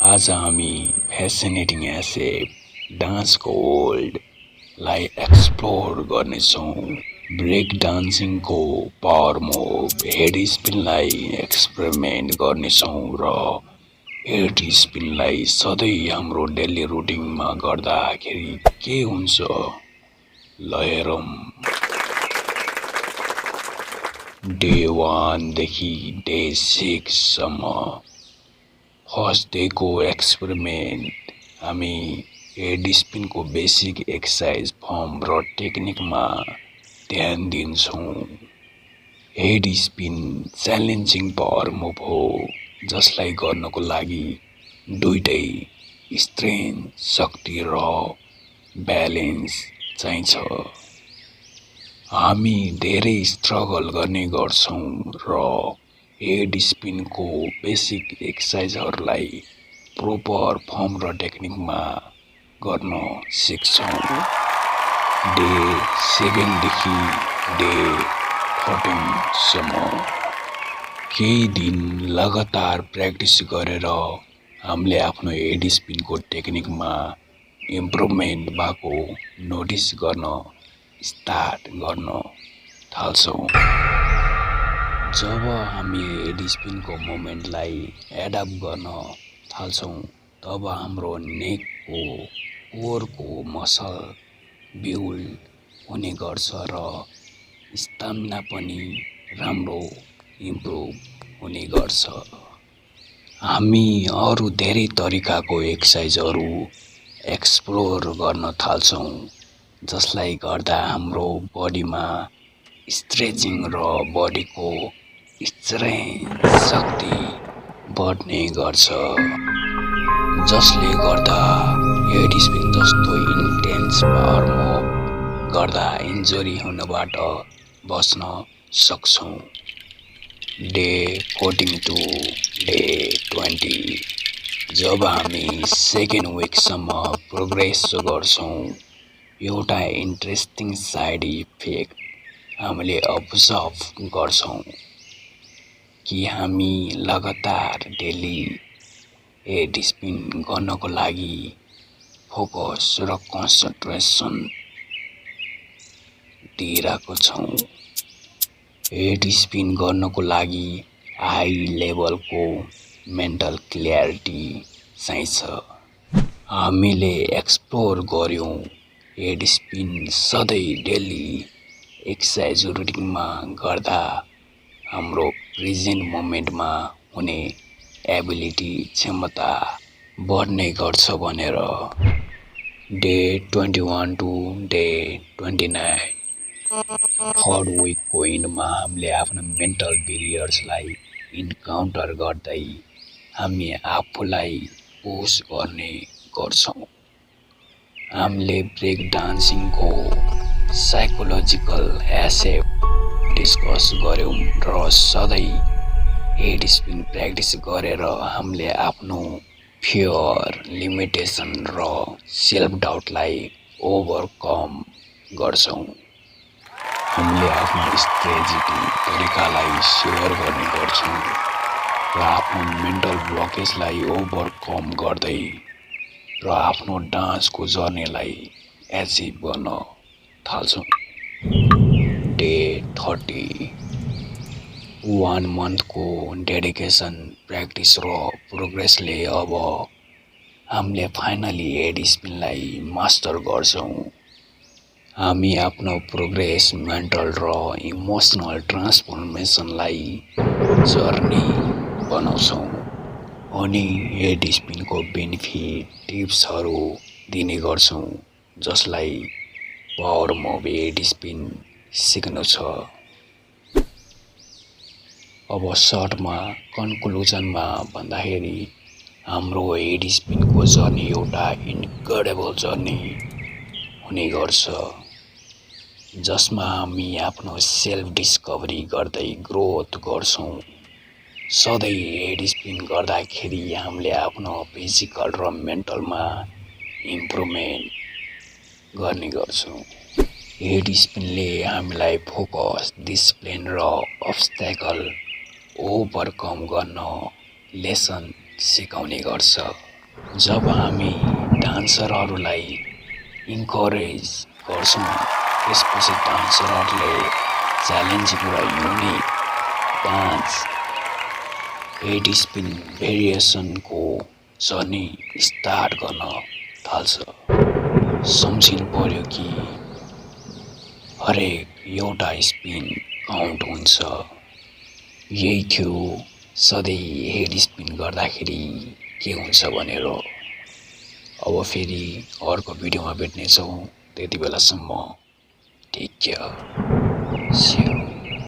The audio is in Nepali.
आज हामी फ्यासिनेटिङ एसेप डान्सको वर्ल्डलाई एक्सप्लोर गर्नेछौँ। ब्रेक डान्सिङको पावर मुभ हेड स्पिनलाई एक्सपेरिमेन्ट गर्नेछौँ र हेड स्पिनलाई सधैँ हाम्रो डेली रुटिनमा गर्दाखेरि के हुन्छ ल हेरौँ। डे 1 देखि डे 6 सम्म फर्स्ट डेको एक्सपेरिमेन्ट हामी हेड स्पिनको बेसिक एक्सर्साइज फर्म र टेक्निकमा ध्यान दिन्छौँ। Head spin challenging power move हो जसलाई गर्नको लागि दुईटै स्ट्रेन्थ, शक्ति र ब्यालेन्स चाहिन्छ। हामी धेरै स्ट्रगल गर्ने गर्छौँ र हेड स्पिनको बेसिक एक्सर्साइजहरूलाई प्रोपर फर्म र टेक्निकमा गर्न सिक्छौँ। डे 7 देखि डे 14 सम्म केही दिन लगातार प्र्याक्टिस गरेर हामीले आफ्नो हेड स्पिनको टेक्निकमा इम्प्रुभमेन्ट भएको नोटिस गर्न स्टार्ट गर्न थाल्छौँ। जब हामी हेड स्पिनको मोमेन्टलाई एडप्ट गर्न थाल्छौँ तब हाम्रो नेकको कोरको मसल बिल्ड हुने गर्छ र स्टामिना पनि राम्रो इम्प्रुभ हुने गर्छ। हामी अरू धेरै तरिकाको एक्सर्साइजहरू एक्सप्लोर गर्न थाल्छौँ जसलाई गर्दा हाम्रो बडीमा स्ट्रेचिङ र बडीको स्ट्रेन्थ शक्ति बढ्ने गर्छ, जसले गर्दा हेड स्पिन जस्तो इन्टेन्स पावर मुभ गर्दा इन्जुरी हुनबाट बच्न सक्छौँ। डे 14 टु डे 20 जब हामी सेकेन्ड विकसम्म प्रोग्रेस गर्छौँ, एउटा इन्ट्रेस्टिङ साइड इफेक्ट हामीले अब्जर्भ गर्छौँ कि हामी लगातार डेली हेड स्पिन गर्नको लागि फोकस र कन्सन्ट्रेसन दिइरहेको छौँ। हेड स्पिन गर्नको लागि हाई लेभलको मेन्टल क्ल्यारिटी चाहिन्छ। हामीले एक्सप्लोर गर्यौँ हेड स्पिन सधैँ डेली एक्सर्साइज रुटिनमा गर्दा हाम्रो प्रेजेन्ट मोमेन्टमा हुने एबिलिटी क्षमता बढ्ने गर्छ भनेर। डे 21 टु डे 29 थर्ड विकको इन्डमा हामीले आफ्नो मेन्टल बेरियर्सलाई इन्काउन्टर गर्दै हामी आफूलाई पुस गर्ने गर्छौँ। हामीले ब्रेक डान्सिङको साइकोलोजिकल एस्पेक्ट डिस्कस गर्यौँ र सधैँ हेड स्पिन प्र्याक्टिस गरेर हामीले आफ्नो फियर, लिमिटेसन र सेल्फ डाउटलाई ओभरकम गर्छौँ। हामीले आफ्नो स्ट्रेटेजी तरिकालाई सेयर गर्ने गर्छौँ र आफ्नो मेन्टल ब्लकेजलाई ओभरकम गर्दै र आफ्नो डान्सको जर्नीलाई एचिभ गर्न थाल्छौँ। डे 30 1 मन्थको डेडिकेसन, प्र्याक्टिस र प्रोग्रेसले अब हामीले फाइनली हेड स्पिनलाई मास्टर गर्छौँ। हामी आफ्नो प्रोग्रेस, मेन्टल र इमोसनल ट्रान्सफर्मेसनलाई जर्नी बनाउँछौँ अनि हेड स्पिनको बेनिफिट टिप्सहरू दिने गर्छौँ जसलाई पावर मुभ हेड स्पिन सिक्नु छ। अब सर्टमा कन्क्लुजनमा भन्दाखेरि हाम्रो हेड स्पिनको जर्नी एउटा इन्क्रेडिबल जर्नी हुने गर्छ जसमा हामी आफ्नो सेल्फ डिस्कभरी गर्दै ग्रोथ गर्छौँ। सधैँ हेड स्पिन गर्दाखेरि हामीले आफ्नो फिजिकल र मेन्टलमा इम्प्रुभमेन्ट गर्ने गर्छौँ। हेड स्पिनले हामीलाई फोकस, डिसिप्लिन र अब्स्ट्याकल ओभरकम गर्न लेसन सिकाउने गर्छ। जब हामी डान्सरहरूलाई इन्करेज गर्छौँ त्यसपछि डान्सरहरूले च्यालेन्ज पुरा युनिक डान्स हेड स्पिन भेरिएसनको जर्नी स्टार्ट गर्न थाल्छ। सम्झिनु पर्यो कि हरेक एउटा स्पिन काउन्ट हुन्छ। यही थियो सधैँ हेड स्पिन गर्दाखेरि के हुन्छ भनेर। अब फेरि अर्को भिडियोमा भेट्नेछौँ। त्यति बेलासम्म टेक केयर।